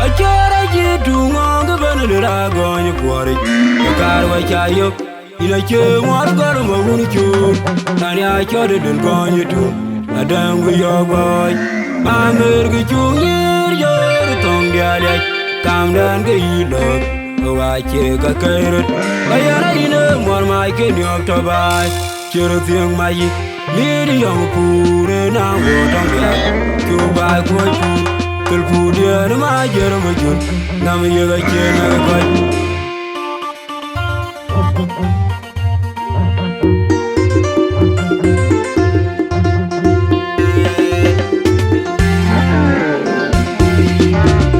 Achara jitu ngonga banadera gonyo kwari Karwa chayok ina che mwar garo mawuni chur Nani achore dun gonyo tu Adangu yogoy Mamir ki chungir yor tong dialek Kamdan ke ilok Wache ka kairut Ayana ina mwar maike nyok tabay Churu thiang mayi Lidi yang pure na wotong diak Chubay kuy pur Kelpudia na majer majun Nam yaga chena koy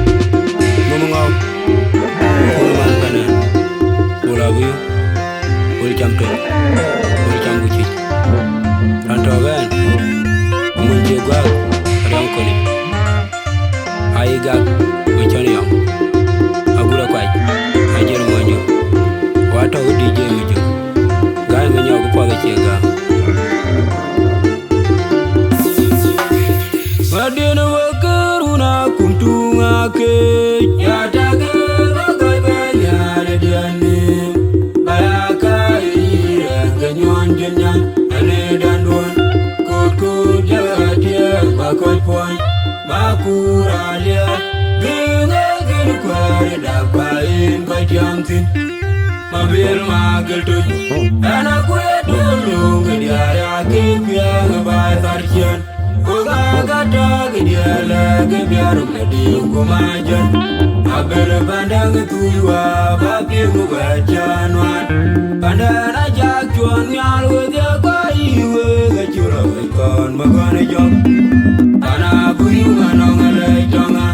Ngomong Kuluman kanan Kulabu Kul campe Kul cambuci Rantogan Munje gwag Adang koni Aigak Wichani yang Agura kwai Ajer mwanyo Wata DJ mijo Gaya menyo kupaga chega Madina wakaruna kumtunga ke Yatake bagai banyare diani Bayaka ire ganyon jenyan Ane danduan Kut jadia bakoi poin Makura liat Binga gini kwari dakwain koi tiamtin Mabir magel tuj Anak kue dulu Gediara kipia ngebai tarkian Kuga gata gediala Gebiarum ladi kumajan Abel pandang tuyua Bapir mugajanuan Pandan ajak cuan Nyalwe dia kaiwe Gecura wikon magane jok Ana buyu manong alai tonga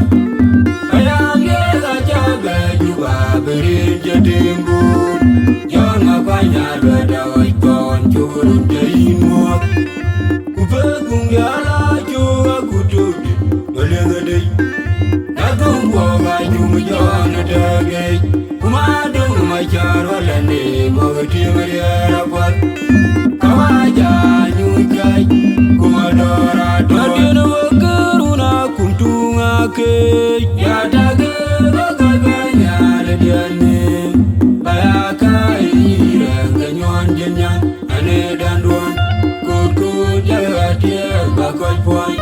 Ayam yega jaga juga berin jatimbun Yon ngapanya dada waikon Curun jain muak Kupegung yala juga kutudi Malengadai Nagung boga juma jona dagay Kumadung macar walane Mogati mariarapat Kawaja nyukai Kumadora Madina wakaruna kumtunga ke Yatake bagai banyale diane Bayaka ire ganyon jenyan Ane danduan Kut jadia bakoi poin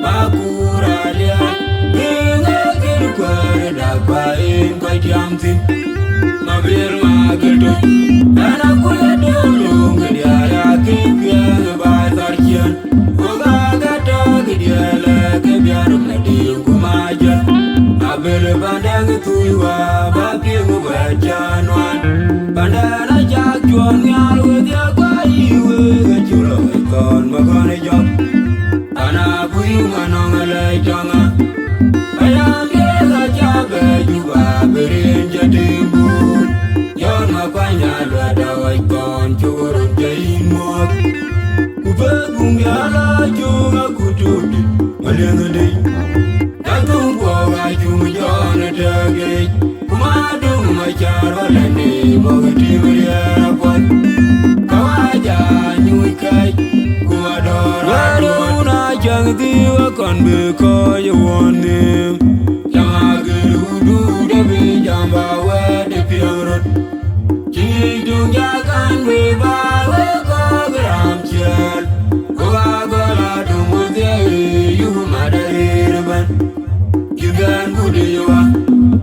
Makura liat Binga kiri kwari dakwain koi tiamtin Mabir magel tuj Anak kue dulu Gediara kipia ngebai tarkian Kuga gata gediala Kebiarum ladi kumajan Abel pandang tuyua Bapir mugajanuan Pandan ajak juan Nyalwe dia kwaiwe Gecura wikon magane jok Anak buyu manong alai tonga Ayam yega jaga juga berin jatimbun Yon makwanya dada waikon Curun jain muak Kupegung yala juga kutudi Malengadai Nagung boga cuma jona dagay Kumadung macar walane Mogati mariarapat Kawaja nyukai Kumadora Waduna jang tiwa kon beko yawane Jamagil hudu debi jamba wede piangrot Cidung jakan bebawe kogram cial Kuagala dumudhe yuhumadarireban Yugan budiwa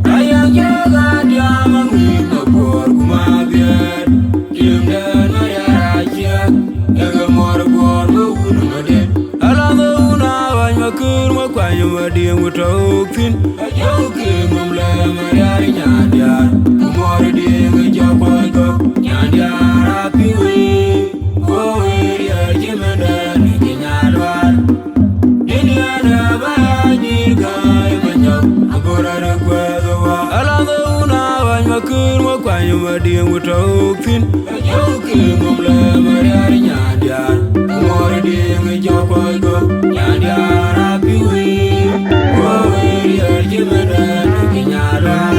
Ayang jaga diamang mabor kumabiat Dimdan mayarajak Yaga morbor mawunu madet Alam mawuna wany makur makwanyo madiem utoktin Ajoke mamla mariari nyadiar Kumor dinge jakoy kok Nyadiar apiwe Kowe diar jemendan Kinyadwar Dini ada bayajir kaya banyak Agora ada kwezawa Alam mawuna wany makur makwanyo madiem utoktin Ajoke mamla mariari nyadiar Kumor dinge jakoy kok Nyadiar apiwe Kowe diar jemendan Kinyadwar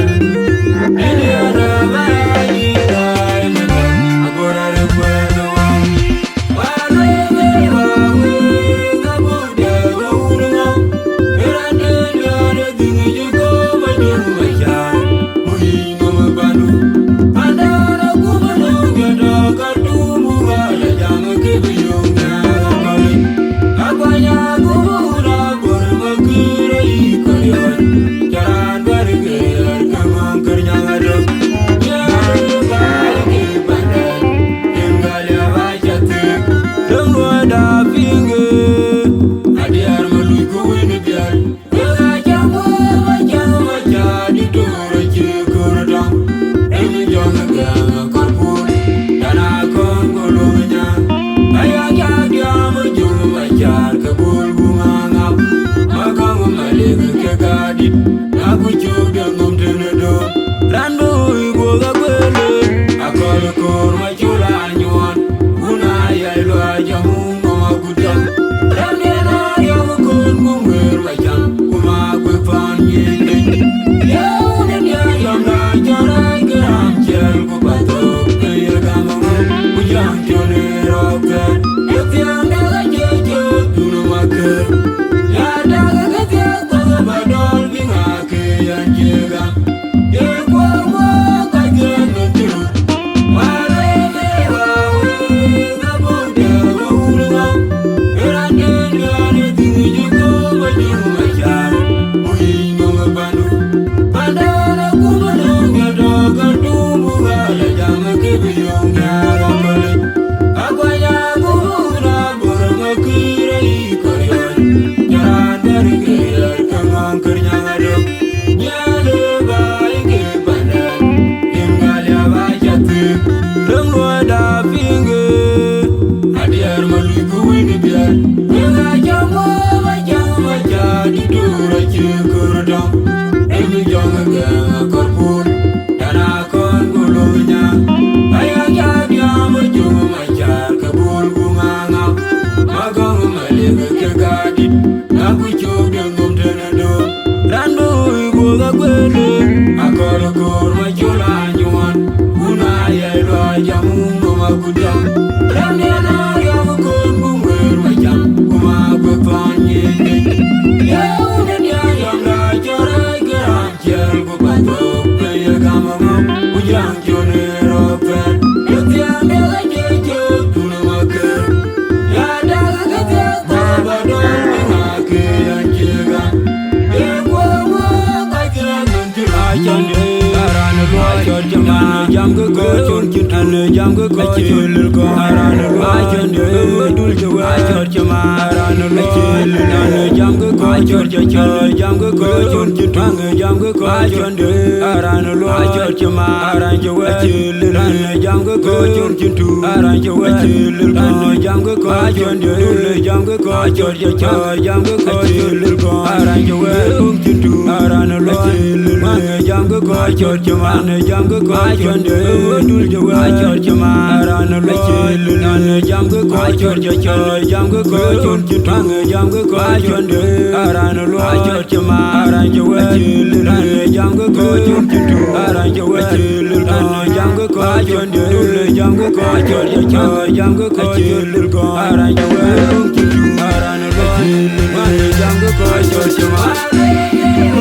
Dini ada bayajir kaya banyak Agora ada kwezawa Wano yengeri wawe Gabur dia gaurunga Erande dia ada tinggi juga banyak Emi jong ga korpul dana kon gulunya aya ja dia mo jung ma jar kabul gumanga magong male ke gadi na ku chog de ngom tenado rando go ga gwele akor kor ma jola nyuan una ya lo jamu no ma gudam rande na ya mo kon gumwer ma jam kuma go panye ya unen ya yam la jora gran jel go bato pe ya gamama ujang jone roper ya me la jejo tuna maker ya da ga ga ta ba do ma ke ya jega e kwa ma ka jira nun jira jande aran lo jor jama jam go go chon kin an jam go go chilul go aran lo jande dul jawa jor jama aran lo chilul an jam go go jor jam go go chon kin tang jam go go chonde aran lo jor jama aran jawa chilul an jam go go chon kin tu aran jawa chilul an jam go go chonde dul jam go go jor jam go go chilul go aran jawa kin tu aran lo chilul an jam go go jor jama jam go go chonde dul jawa jor jama aran lo chilul an jam go go jor jam go go chon kin tang jam go go chonde aran lo jor jama aran jawa chilul an jam go go chon kin tu aran jawa chilul an jam go go chonde dul jam go go jor jam go go chilul go aran jawa kin tu aran lo chilul an jam go go jor jama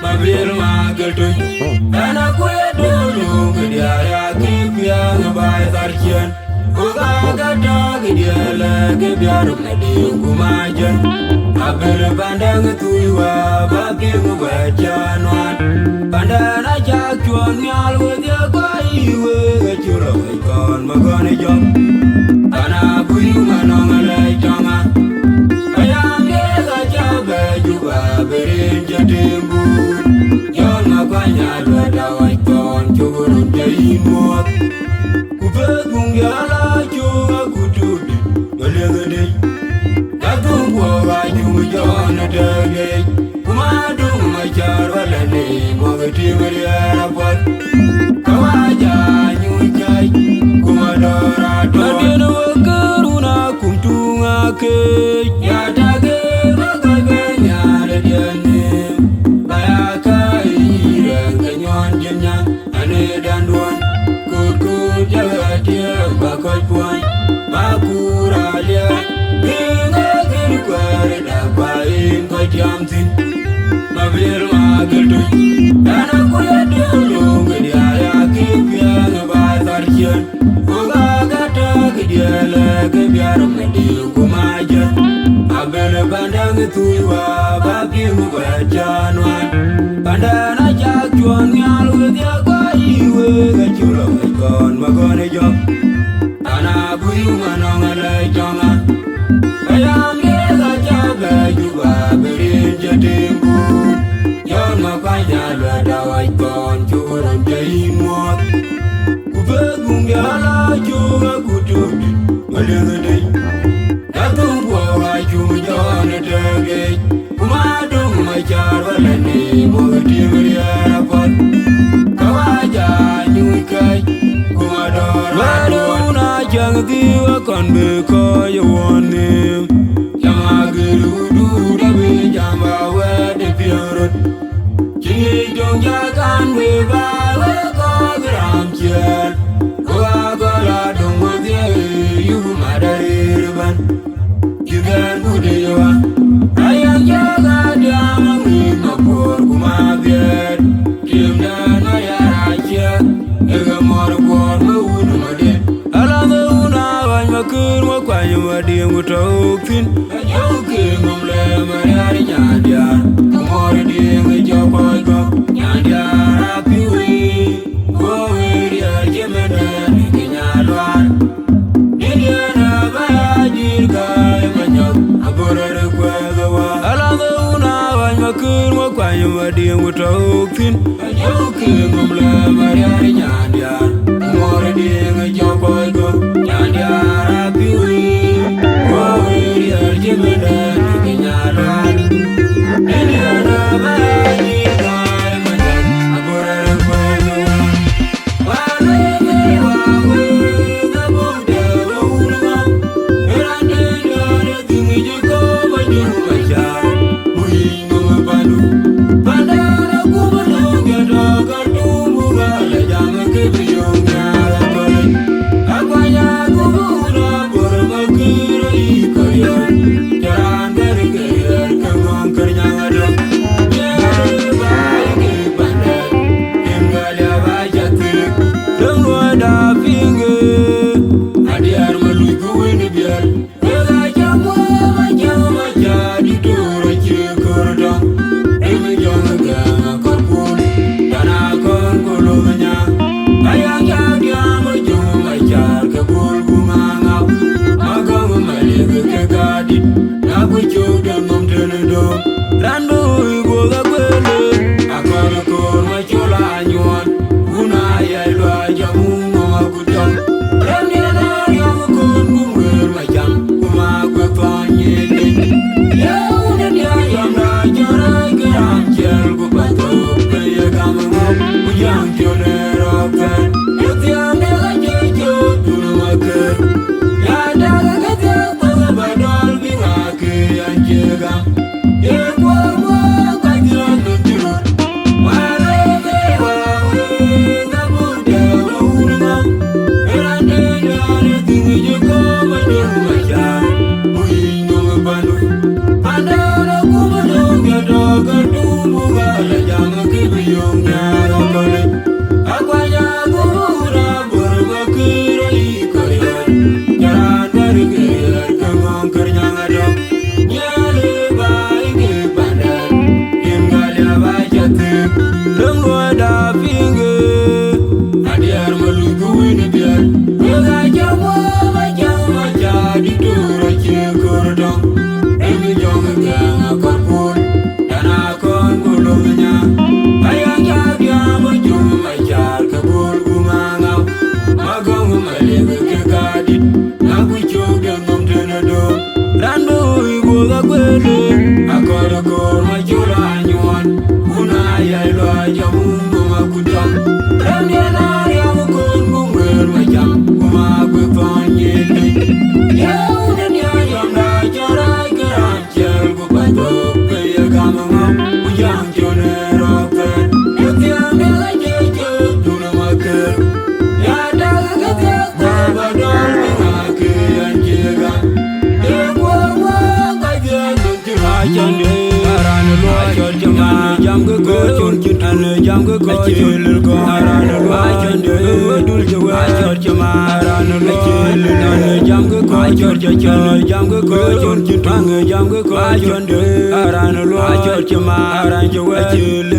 Mabir mageltu Dana kwe dulu Gediara kipia Ngebai tarkian Uga gada Gediala Gebiaru Medi kumajan Mabir pandang tuiwa Babi ngubajanuan Pandana jak cuan Nyal wedya kwa iwe Gecura waikon Magone jom Dana buyu manong alai jonga Ayam dega jabe Juga berin jadimbu Yon makanya Lada waikon Cugurun jayi muat Kupet mungyala Cunga kutudi Ngelegedej Datung kwa Cunga jona degej Kumadung macar walane Mogeti meriara pot Kawaja nyucai Kumadora doa Madena wakaruna kumtunga kej Yadage bagai benyara dianim Bayaka ireng kenyon jenya Ane danduan Kut jahatia bakoi puan Makura liat Hingga kiri kwari dapain koi tiamtin Mabir mageltu Dana kuya dulu Gediaya kipia ngebai tarkian Uga gata gediala Gebiaru medi kumajan Abel pandang tuiwa Babi ngubajanuan Pandana jak cuan Nyal wedya kwa iwe Gecura waikon magone jok Dana buyu manong alai jonga Ayam dega jabe Juga berin jadimbu Yon makanya Lada waikon Cugurun jayi muat Kupet mungyala Cunga kutudi Ngelegedej Datung kwa Cunga jona degej Kumadung macar walane Mogeti meriara pot Kawaja nyuikai Kumadora Maduna jang tiwa kon beko yawane Jamagiru dabe jamba wede piarot Chingi dong jagan weba weko gram cian Kwa gola dong wadye yuhu madari riban Yugan budewa Ayang jaga diamang mapur kumabiat Tim dan ayara cia Ega mor kuor mawunu madin Alam una wany makur makwanya madin Mutaukin Ajaukin ngomle mariari nyandian Kumori dingi jokoi kok Nyandian rapiwi Kowe dia jemene Niki nyalwan Didiana bayajir kai manyok Aburere kwe gawa Alam una wany makur makwanya madin Mutaukin Ajaukin ngomle mariari nyandian Kumori dingi jokoi kok Nyandian rapiwi Kowe dia jemene Niki nyalwan Didiana bayajir kai manyok Aburere kwe gawa Walenge wawe Nabude waulunga Erande dane tingi jiko Banyu macar Muingo mapandu Pandana kumalunga Dakartu Dum lo da finge adiar malu guin biar ga jamo ma ja di duro che kordon emi jong ga korpun dana kon gulunya ayang ja dia mo jum ma jar kabul gumanga magong male ke gadit na ku chog de nom tenado randu ibo ga kwelo akoro kor ma jula anyuan una ya lo jamu ma kudam ramya ya mo kon gumwer ma jam kuma ku panye ya udan ya yam na jara garan chel ku pa do pe ya gamama ku jam jone roke ya tiam de la je je tu na ma ke ya da ga ga ta ba do ma ke an je ga e wo wo ga je tu ha jande aran lo chor jama jam go chor kitan jam go chil go aran lo jande dul je wa chor jama aran lo chil jam go chor jam go chor kitan jam go jande aran lo chor jama aran je wa chil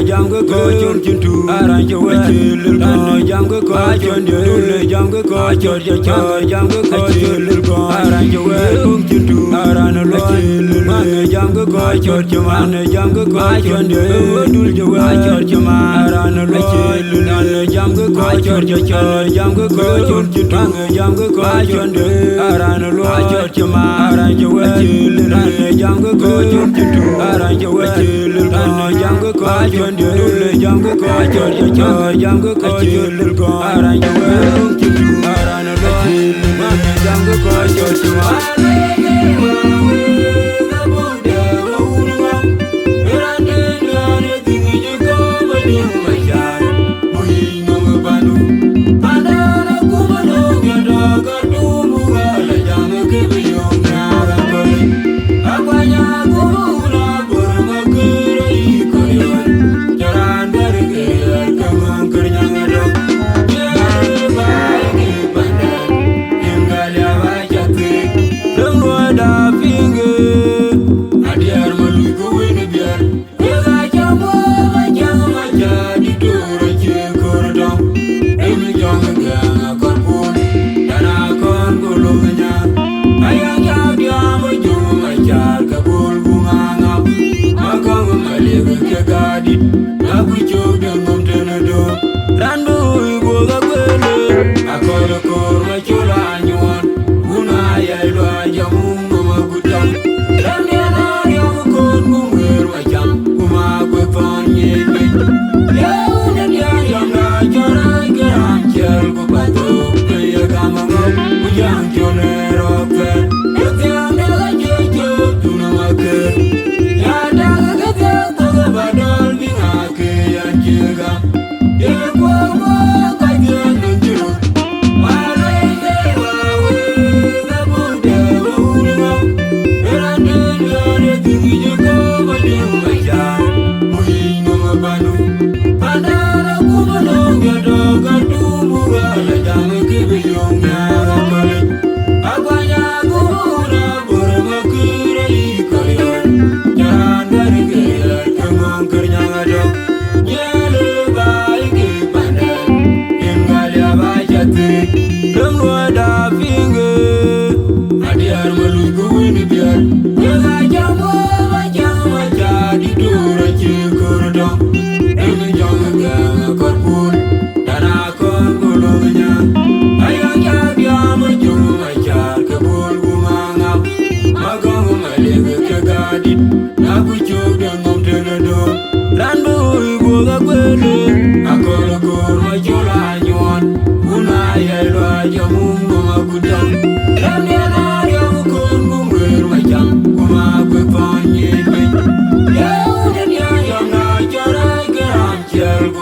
jam go chor kitu aran je wa chil jam go jande dul jam go chor jam go chil go aran je wa kitu aran lo chil jam go chor jama jam go jande dul je wa chor jama aran lo chil jam go chor jam go chor kitu jam go jande aran lo chor jama aran je wa chil jam go chor kitu aran je wa chil jam go jande dul jam go chor jam go chil go aran je wa kitu aran lo chil jam go chor jama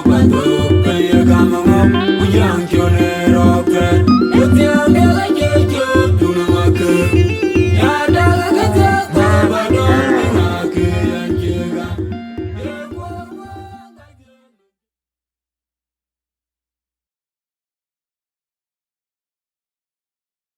Bye.